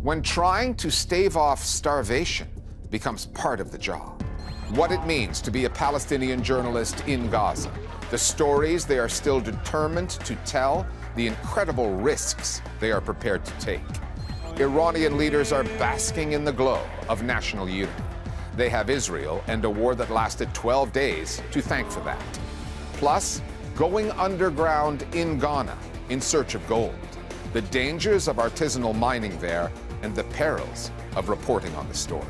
when trying to stave off starvation becomes part of the job. What it means to be a Palestinian journalist in Gaza, the stories they are still determined to tell, the incredible risks they are prepared to take. Iranian leaders are basking in the glow of national unity. They have Israel and a war that lasted 12 days to thank for that. Plus, going underground in Ghana in search of gold, the dangers of artisanal mining there, and the perils of reporting on the story.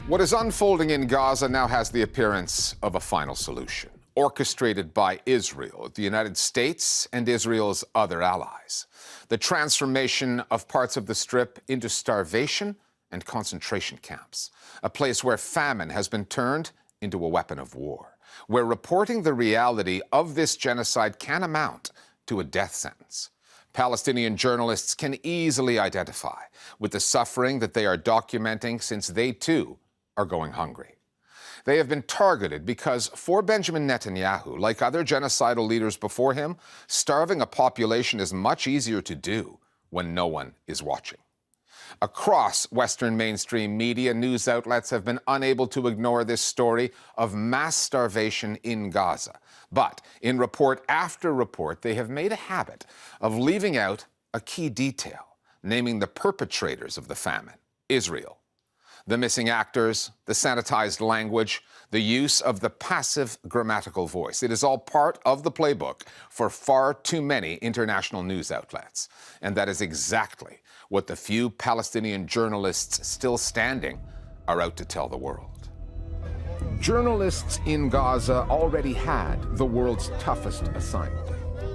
What is unfolding in Gaza now has the appearance of a final solution, orchestrated by Israel, the United States, and Israel's other allies. The transformation of parts of the Strip into starvation and concentration camps, a place where famine has been turned into a weapon of war, where reporting the reality of this genocide can amount to a death sentence. Palestinian journalists can easily identify with the suffering that they are documenting, since they too are going hungry. They have been targeted because, for Benjamin Netanyahu, like other genocidal leaders before him, starving a population is much easier to do when no one is watching. Across Western mainstream media, news outlets have been unable to ignore this story of mass starvation in Gaza. But in report after report, they have made a habit of leaving out a key detail, naming the perpetrators of the famine, Israel. The missing actors, the sanitized language, the use of the passive grammatical voice. It is all part of the playbook for far too many international news outlets. And that is exactly what the few Palestinian journalists still standing are out to tell the world. Journalists in Gaza already had the world's toughest assignment.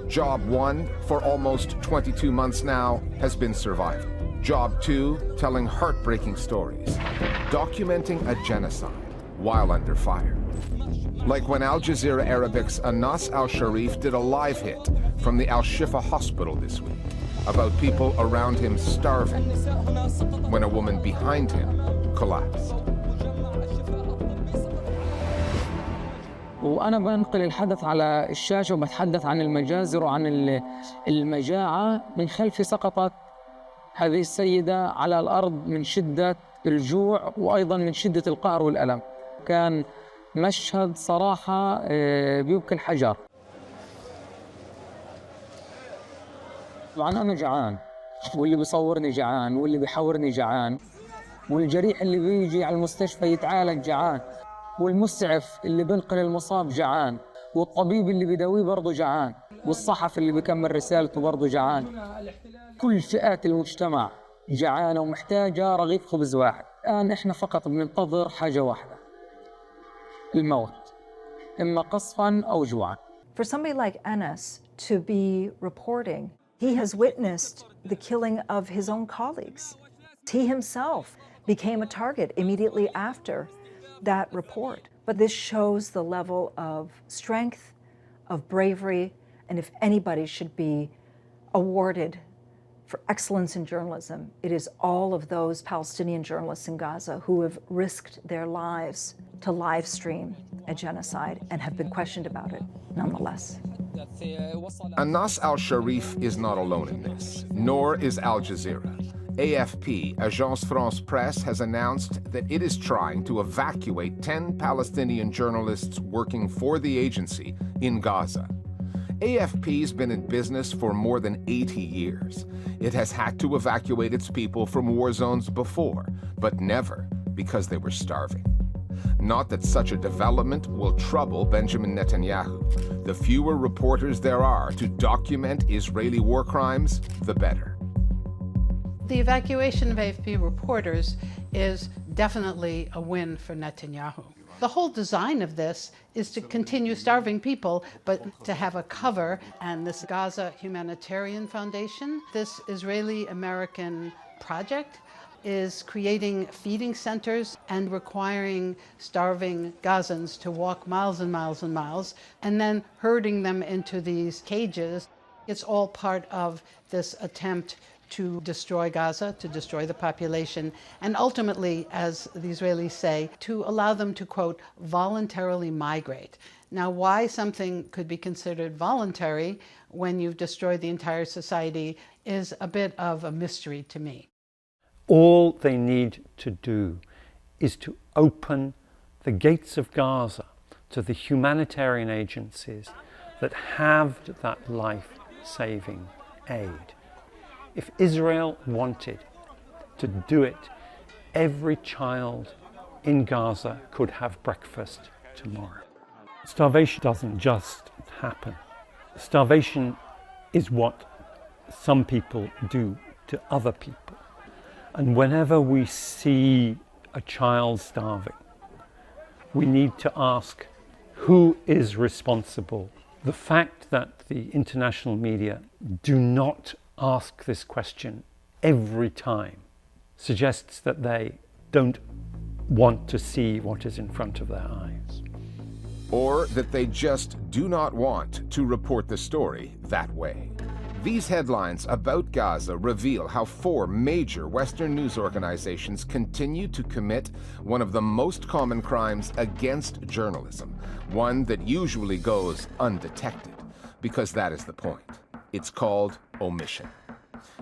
Job 1, for almost 22 months now, has been survival. Job 2, telling heartbreaking stories, documenting a genocide while under fire. Like when Al Jazeera Arabic's Anas al-Sharif did a live hit from the Al-Shifa hospital this week about people around him starving when a woman behind him collapsed. وأنا بنقل الحدث على الشاشة وبتحدث عن المجازر وعن المجاعة. من خلفي سقطت هذه السيدة على الأرض من شدة الجوع وأيضا من شدة القهر والألم. كان مشهد صراحة بيبكي الحجر. طبعا أنا جعان، واللي بيصورني جعان، واللي بيحاورني جعان، والجريح اللي بيجي على المستشفى يتعالج جعان، والمسعف اللي بنقل المصاب جعان، والطبيب اللي بيداويه برضه جعان، والصحفي اللي بيكمل رسالته برضه جعان. كل فئات المجتمع جعانة ومحتاجة رغيف خبز واحد. الآن إحنا فقط بننتظر حاجة واحدة، الموت، إما قصفاً أو جوعاً. For somebody like Anas to be reporting, he has witnessed the killing of his own colleagues. He himself became a target immediately after that report. But this shows the level of strength, of bravery, and if anybody should be awarded for excellence in journalism, it is all of those Palestinian journalists in Gaza who have risked their lives to live stream a genocide and have been questioned about it nonetheless. Anas al-Sharif is not alone in this, nor is Al Jazeera. AFP, Agence France Presse, has announced that it is trying to evacuate 10 Palestinian journalists working for the agency in Gaza. AFP's been in business for more than 80 years. It has had to evacuate its people from war zones before, but never because they were starving. Not that such a development will trouble Benjamin Netanyahu. The fewer reporters there are to document Israeli war crimes, the better. The evacuation of AFP reporters is definitely a win for Netanyahu. The whole design of this is to continue starving people, but to have a cover. And this Gaza Humanitarian Foundation, this Israeli-American project, is creating feeding centers and requiring starving Gazans to walk miles and miles and miles, and then herding them into these cages. It's all part of this attempt to destroy Gaza, to destroy the population, and ultimately, as the Israelis say, to allow them to, quote, voluntarily migrate. Now, why something could be considered voluntary when you've destroyed the entire society is a bit of a mystery to me. All they need to do is to open the gates of Gaza to the humanitarian agencies that have that life-saving aid. If Israel wanted to do it, every child in Gaza could have breakfast tomorrow. Starvation doesn't just happen. Starvation is what some people do to other people. And whenever we see a child starving, we need to ask, who is responsible? The fact that the international media do not ask this question every time suggests that they don't want to see what is in front of their eyes. Or that they just do not want to report the story that way. These headlines about Gaza reveal how 4 major Western news organizations continue to commit one of the most common crimes against journalism, one that usually goes undetected, because that is the point. It's called omission.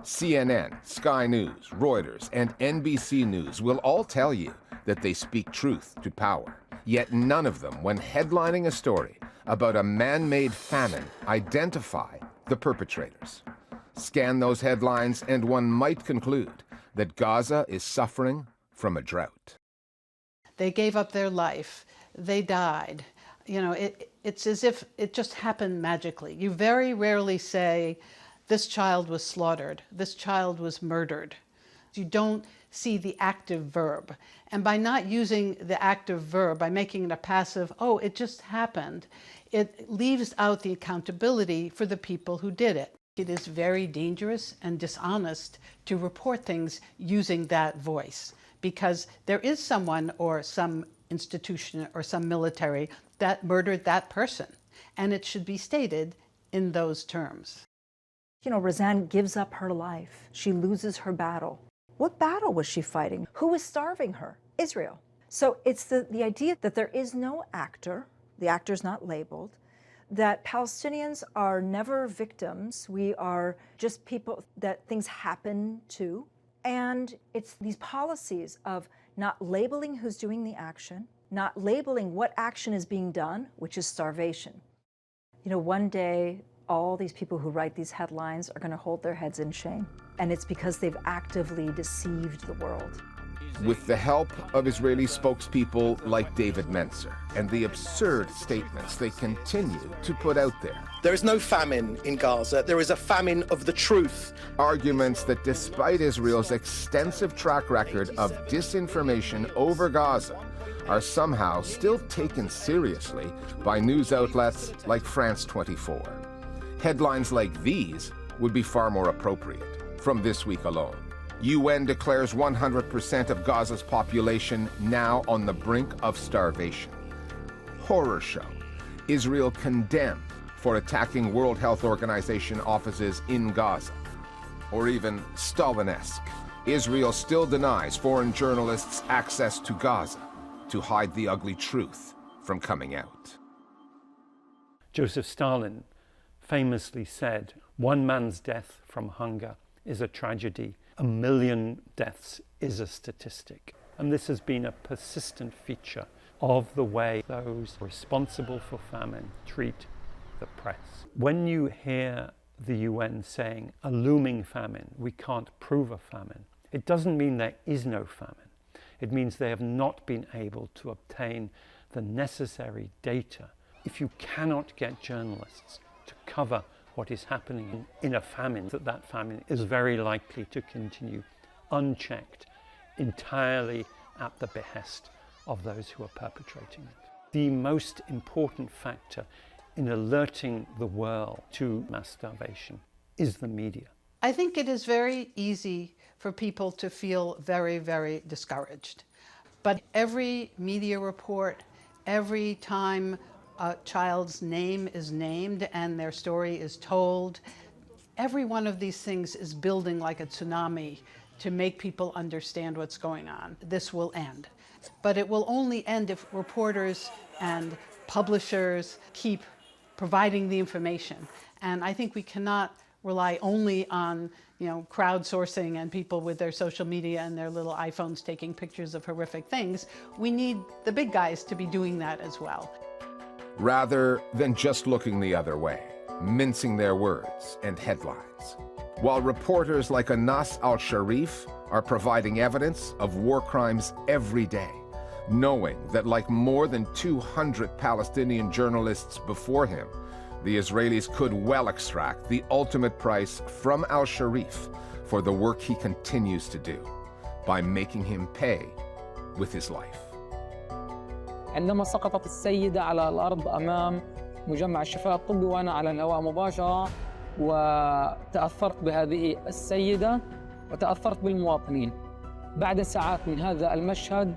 CNN, Sky News, Reuters, and NBC News will all tell you that they speak truth to power. Yet none of them, when headlining a story about a man-made famine, identify the perpetrators. Scan those headlines and one might conclude that Gaza is suffering from a drought. They gave up their life. They died. You know, it's as if it just happened magically. You very rarely say, this child was slaughtered, this child was murdered. You don't see the active verb. And by not using the active verb, by making it a passive, oh, it just happened, it leaves out the accountability for the people who did it. It is very dangerous and dishonest to report things using that voice, because there is someone or some institution or some military that murdered that person, and it should be stated in those terms. You know, Razan gives up her life. She loses her battle. What battle was she fighting? Who was starving her? Israel. So it's the idea that there is no actor, the actor's not labeled, that Palestinians are never victims. We are just people that things happen to. And it's these policies of not labeling who's doing the action, not labeling what action is being done, which is starvation. You know, one day, all these people who write these headlines are going to hold their heads in shame. And it's because they've actively deceived the world. With the help of Israeli spokespeople like David Mencer and the absurd statements they continue to put out there. There is no famine in Gaza. There is a famine of the truth. Arguments that despite Israel's extensive track record of disinformation over Gaza, are somehow still taken seriously by news outlets like France 24. Headlines like these would be far more appropriate from this week alone. UN declares 100% of Gaza's population now on the brink of starvation. Horror show. Israel condemned for attacking World Health Organization offices in Gaza. Or even Stalinesque. Israel still denies foreign journalists access to Gaza to hide the ugly truth from coming out. Joseph Stalin famously said, "One man's death from hunger is a tragedy. 1 million deaths is a statistic." And this has been a persistent feature of the way those responsible for famine treat the press. When you hear the UN saying a looming famine, we can't prove a famine, it doesn't mean there is no famine. It means they have not been able to obtain the necessary data. If you cannot get journalists to cover what is happening in a famine, that famine is very likely to continue unchecked, entirely at the behest of those who are perpetrating it. The most important factor in alerting the world to mass starvation is the media. I think it is very easy for people to feel very, very discouraged. But every media report, every time a child's name is named and their story is told, every one of these things is building like a tsunami to make people understand what's going on. This will end. But it will only end if reporters and publishers keep providing the information. And I think we cannot rely only on crowdsourcing and people with their social media and their little iPhones taking pictures of horrific things. We need the big guys to be doing that as well. Rather than just looking the other way, mincing their words and headlines. While reporters like Anas al-Sharif are providing evidence of war crimes every day, knowing that like more than 200 Palestinian journalists before him, the Israelis could well extract the ultimate price from al-Sharif for the work he continues to do by making him pay with his life. عندما سقطت السيدة على الأرض أمام مجمع الشفاء الطبي وأنا على الهواء مباشرة وتأثرت بهذه السيدة وتأثرت بالمواطنين. بعد ساعات من هذا المشهد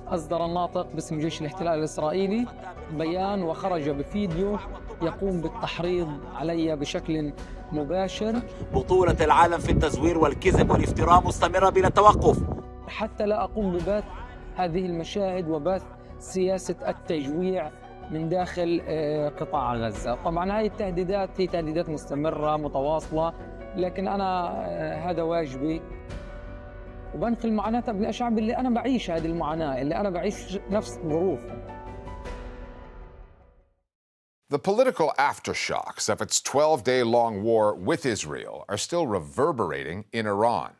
أصدر الناطق باسم جيش الاحتلال الإسرائيلي بيان وخرج بفيديو يقوم بالتحريض علي بشكل مباشر. بطولة العالم في التزوير والكذب والافتراء مستمرة بلا توقف. حتى لا أقوم ببث هذه المشاهد وبث سياسة التجويع من داخل قطاع غزة. طبعاً هذه التهديدات هي تهديدات مستمرة متواصلة، لكن أنا هذا واجبي وبنقل معاناة ابن الشعب اللي أنا بعيش هذه المعاناة، اللي أنا بعيش نفس ظروفهم. The political aftershocks of its 12-day-long war with Israel are still reverberating in Iran.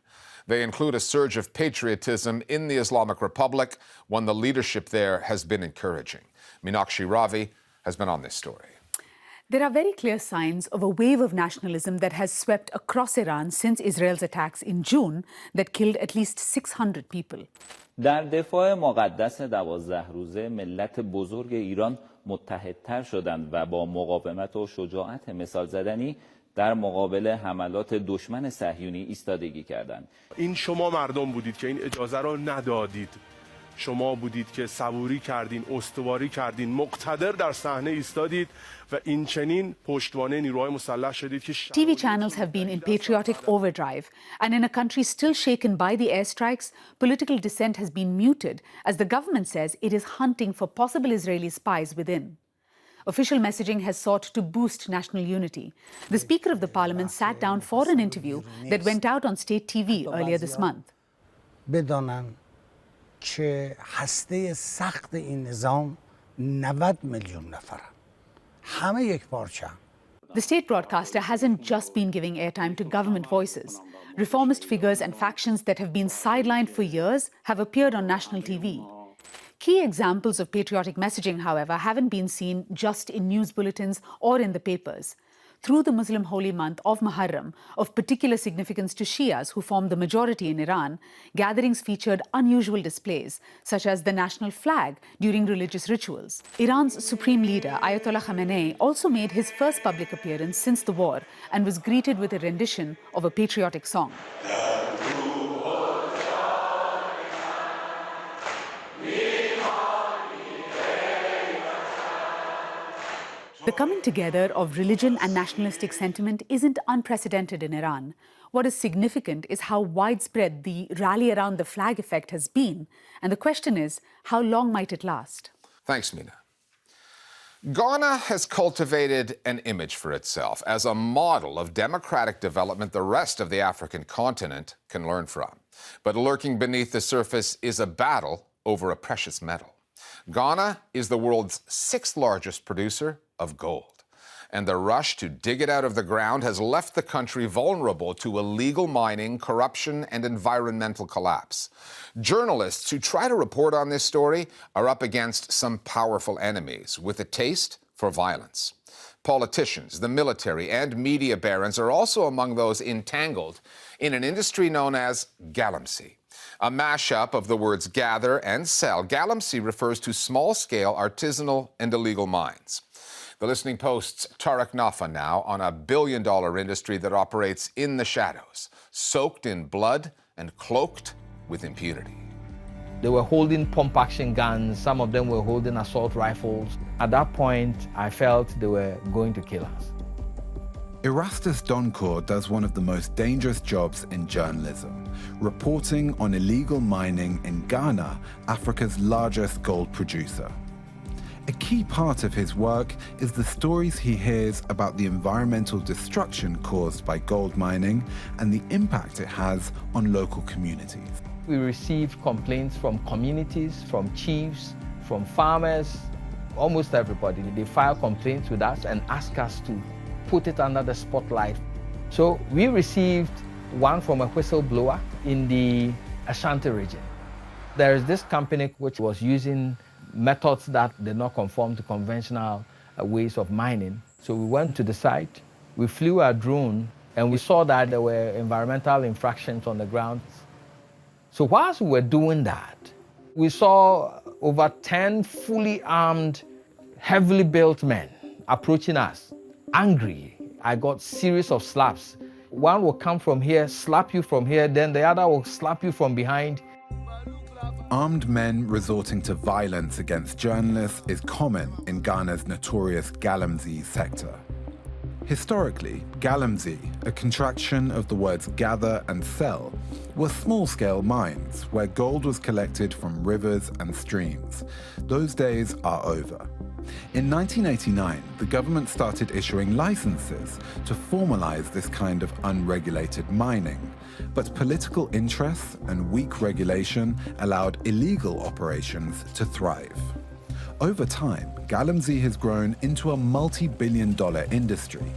They include a surge of patriotism in the Islamic Republic, one the leadership there has been encouraging. Meenakshi Ravi has been on this story. There are very clear signs of a wave of nationalism that has swept across Iran since Israel's attacks in June that killed at least 600 people. در دفاع مقدس 12 روزه ملت بزرگ ایران متحدتر شدند و با مقاومت و شجاعت مثال زدنی در مقابل حملات دشمن صهیونی ایستادگی کردند. این شما مردم بودید که این اجازه را ندادید. شما بودید که صبوری کردین، استواری کردین، مقتدر در صحنه ایستادید و این چنین پشتوانه نیروهای مسلح شدید که TV channels have been in patriotic overdrive, and in a country still shaken by the airstrikes, political dissent has been muted as the government says it is hunting for possible Israeli spies within. Official messaging has sought to boost national unity. The Speaker of the Parliament sat down for an interview that went out on state TV earlier this month. که هسته سخت این نظام 90 میلیون نفر همه یک پارچه. The state broadcaster hasn't just been giving airtime to government voices. Reformist figures and factions that have been sidelined for years have appeared on national TV. Key examples of patriotic messaging, however, haven't been seen just in news bulletins or in the papers. Through the Muslim holy month of Muharram, of particular significance to Shias who form the majority in Iran, gatherings featured unusual displays, such as the national flag during religious rituals. Iran's supreme leader, Ayatollah Khamenei, also made his first public appearance since the war and was greeted with a rendition of a patriotic song. The coming together of religion and nationalistic sentiment isn't unprecedented in Iran. What is significant is how widespread the rally around the flag effect has been. And the question is, how long might it last? Thanks, Meena. Ghana has cultivated an image for itself as a model of democratic development the rest of the African continent can learn from. But lurking beneath the surface is a battle over a precious metal. Ghana is the world's 6th largest producer of gold, and the rush to dig it out of the ground has left the country vulnerable to illegal mining, corruption, and environmental collapse. Journalists who try to report on this story are up against some powerful enemies with a taste for violence. Politicians, the military, and media barons are also among those entangled in an industry known as Galamsey. A mashup of the words gather and sell, Galamsey refers to small-scale artisanal and illegal mines. The Listening Post's Tariq Nafi now on a billion-dollar industry that operates in the shadows, soaked in blood and cloaked with impunity. They were holding pump-action guns. Some of them were holding assault rifles. At that point, I felt they were going to kill us. Erastus Doncourt does one of the most dangerous jobs in journalism, reporting on illegal mining in Ghana, Africa's largest gold producer. A key part of his work is the stories he hears about the environmental destruction caused by gold mining and the impact it has on local communities. We receive complaints from communities, from chiefs, from farmers, almost everybody. They file complaints with us and ask us to put it under the spotlight. So we received one from a whistleblower in the Ashanti region. There is this company which was using methods that did not conform to conventional ways of mining. So we went to the site, we flew our drone, and we saw that there were environmental infractions on the ground. So whilst we were doing that, we saw over 10 fully armed, heavily built men approaching us, angry. I got series of slaps. One will come from here, slap you from here, then the other will slap you from behind. Armed men resorting to violence against journalists is common in Ghana's notorious Galamsey sector. Historically, Galamsey, a contraction of the words gather and sell, were small-scale mines where gold was collected from rivers and streams. Those days are over. In 1989, the government started issuing licenses to formalize this kind of unregulated mining, but political interests and weak regulation allowed illegal operations to thrive. Over time, Galamsey has grown into a multi-billion-dollar industry,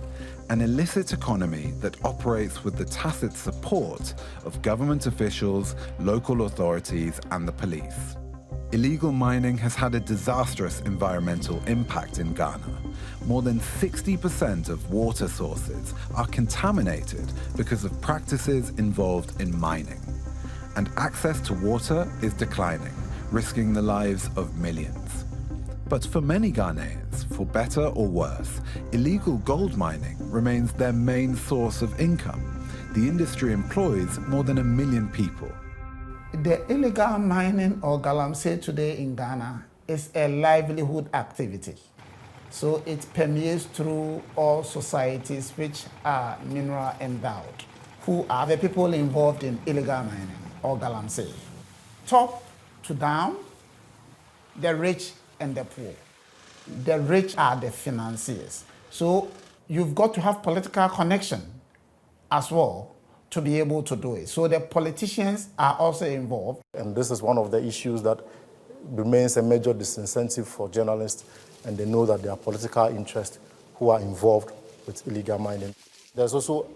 an illicit economy that operates with the tacit support of government officials, local authorities, and the police. Illegal mining has had a disastrous environmental impact in Ghana. More than 60% of water sources are contaminated because of practices involved in mining. And access to water is declining, risking the lives of millions. But for many Ghanaians, for better or worse, illegal gold mining remains their main source of income. The industry employs more than 1 million people. The illegal mining or Galamsey today in Ghana is a livelihood activity. So it permeates through all societies which are mineral endowed, who are the people involved in illegal mining or Galamsey. Top to down, the rich and the poor. The rich are the financiers. So you've got to have political connection as well to be able to do it. So the politicians are also involved. And this is one of the issues that remains a major disincentive for journalists, and they know that there are political interests who are involved with illegal mining. There's also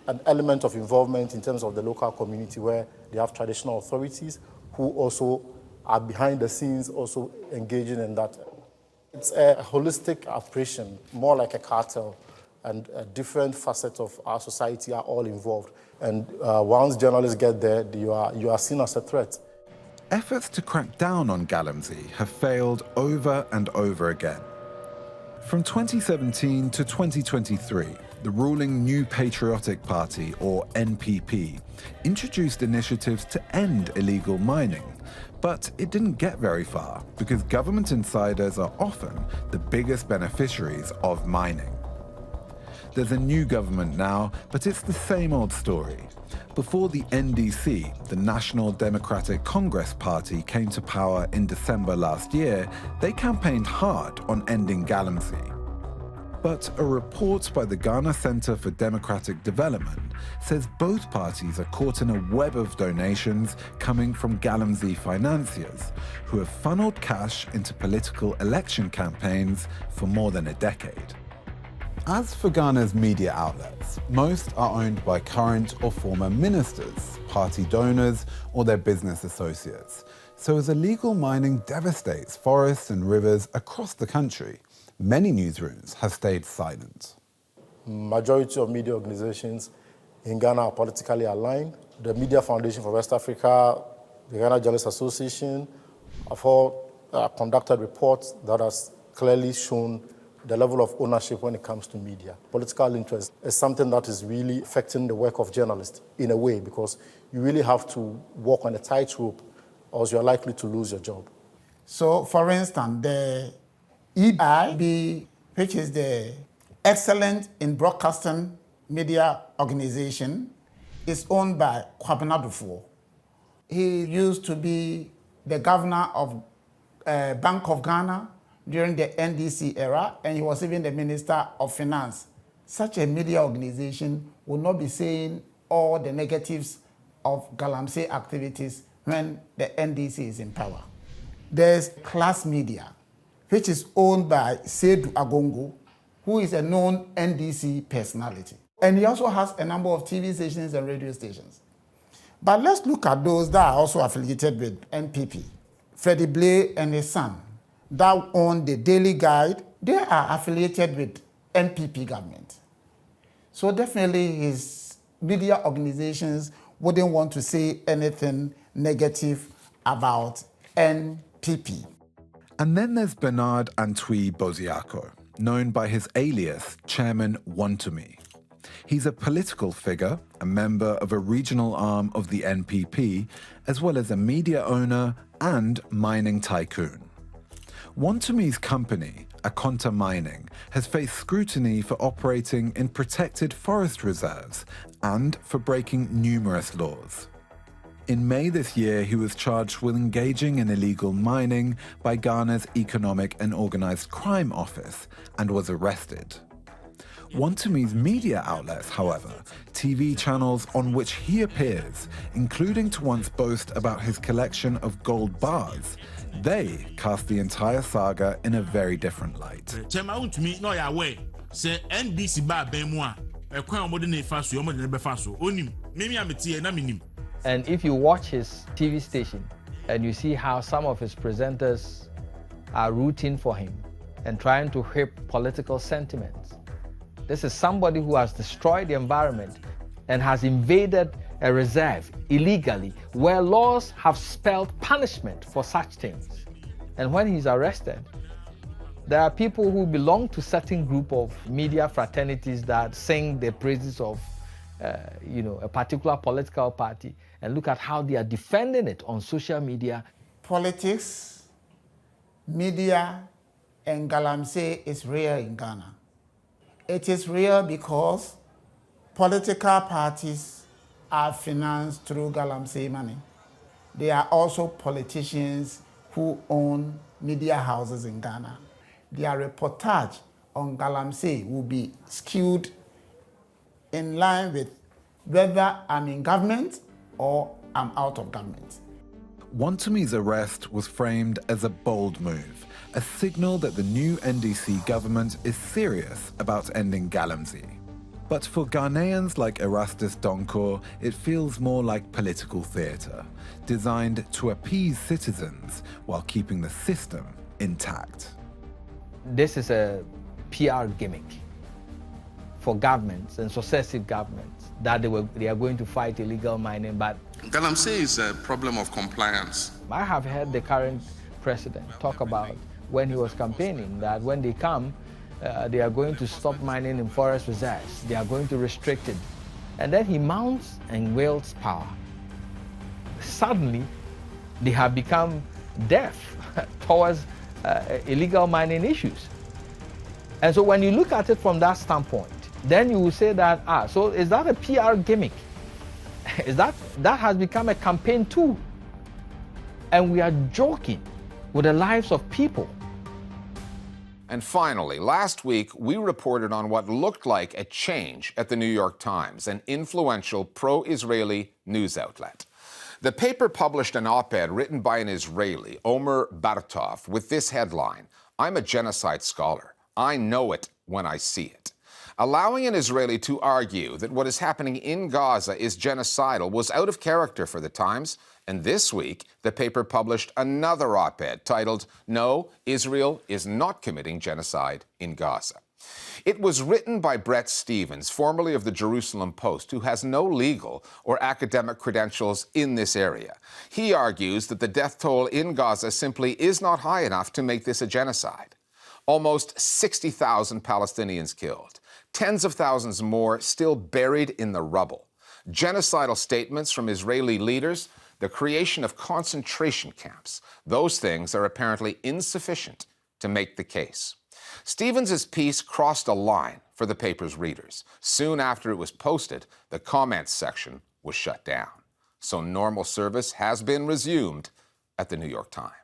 an element of involvement in terms of the local community where they have traditional authorities who also are behind the scenes also engaging in that. It's a holistic operation, more like a cartel, and different facets of our society are all involved. And once journalists get there, you are seen as a threat. Efforts to crack down on Galamsey have failed over and over again. From 2017 to 2023, the ruling New Patriotic Party, or NPP, introduced initiatives to end illegal mining. But it didn't get very far because government insiders are often the biggest beneficiaries of mining. There's a new government now, but it's the same old story. Before the NDC, the National Democratic Congress Party, came to power in December last year, they campaigned hard on ending Galamsey. But a report by the Ghana Center for Democratic Development says both parties are caught in a web of donations coming from Galamsey financiers, who have funneled cash into political election campaigns for more than a decade. As for Ghana's media outlets, most are owned by current or former ministers, party donors, or their business associates. So as illegal mining devastates forests and rivers across the country, many newsrooms have stayed silent. Majority of media organizations in Ghana are politically aligned. The Media Foundation for West Africa, the Ghana Journalists Association have all conducted reports that has clearly shown the level of ownership when it comes to media. Political interest is something that is really affecting the work of journalists in a way, because you really have to walk on a tightrope or else you're likely to lose your job. So, for instance, the EIB, which is the Excellent in Broadcasting Media Organization, is owned by Kwabena Dufo. He used to be the governor of Bank of Ghana, during the NDC era, and he was even the Minister of Finance. Such a media organization will not be saying all the negatives of Galamsey activities when the NDC is in power. There's Class Media, which is owned by Seydou Agongo, who is a known NDC personality. And he also has a number of TV stations and radio stations. But let's look at those that are also affiliated with NPP. Freddie Blay and his son, that own the Daily Guide, they are affiliated with NPP government. So definitely his media organizations wouldn't want to say anything negative about NPP. And then there's Bernard Antwi Boziako, known by his alias, Chairman Wontumi. He's a political figure, a member of a regional arm of the NPP, as well as a media owner and mining tycoon. Wontumi's company, Akonta Mining, has faced scrutiny for operating in protected forest reserves and for breaking numerous laws. In May this year, he was charged with engaging in illegal mining by Ghana's Economic and Organized Crime Office and was arrested. Wontumi's media outlets, however, TV channels on which he appears, including to once boast about his collection of gold bars, they cast the entire saga in a very different light. And if you watch his TV station and you see how some of his presenters are rooting for him and trying to whip political sentiments, this is somebody who has destroyed the environment and has invaded a reserve illegally where laws have spelled punishment for such things. And when he's arrested, there are people who belong to certain group of media fraternities that sing the praises of a particular political party, and look at how they are defending it on social media. Politics, media, and Galamsey is real in Ghana. It is real because political parties are financed through Galamsey money. There are also politicians who own media houses in Ghana. Their reportage on Galamsey will be skewed in line with whether I'm in government or I'm out of government. Wontumi's arrest was framed as a bold move, a signal that the new NDC government is serious about ending Galamsey. But for Ghanaians like Erastus Donkor, it feels more like political theatre, designed to appease citizens while keeping the system intact. This is a PR gimmick for governments and successive governments that they are going to fight illegal mining, but Galamsey is a problem of compliance. I have heard the current president talk about when he was campaigning that when they come, they are going to stop mining in forest reserves. They are going to restrict it. And then he mounts and wields power. Suddenly, they have become deaf towards illegal mining issues. And so when you look at it from that standpoint, then you will say that, so is that a PR gimmick? Is that has become a campaign tool? And we are joking with the lives of people. And finally, last week, we reported on what looked like a change at the New York Times, an influential pro-Israeli news outlet. The paper published an op-ed written by an Israeli, Omer Bartov, with this headline, "I'm a genocide scholar. I know it when I see it." Allowing an Israeli to argue that what is happening in Gaza is genocidal was out of character for the Times, and this week, the paper published another op-ed titled, "No, Israel is not committing genocide in Gaza." It was written by Bret Stephens, formerly of the Jerusalem Post, who has no legal or academic credentials in this area. He argues that the death toll in Gaza simply is not high enough to make this a genocide. Almost 60,000 Palestinians killed. Tens of thousands more still buried in the rubble. Genocidal statements from Israeli leaders, the creation of concentration camps. Those things are apparently insufficient to make the case. Stephens' piece crossed a line for the paper's readers. Soon after it was posted, the comments section was shut down. So normal service has been resumed at the New York Times.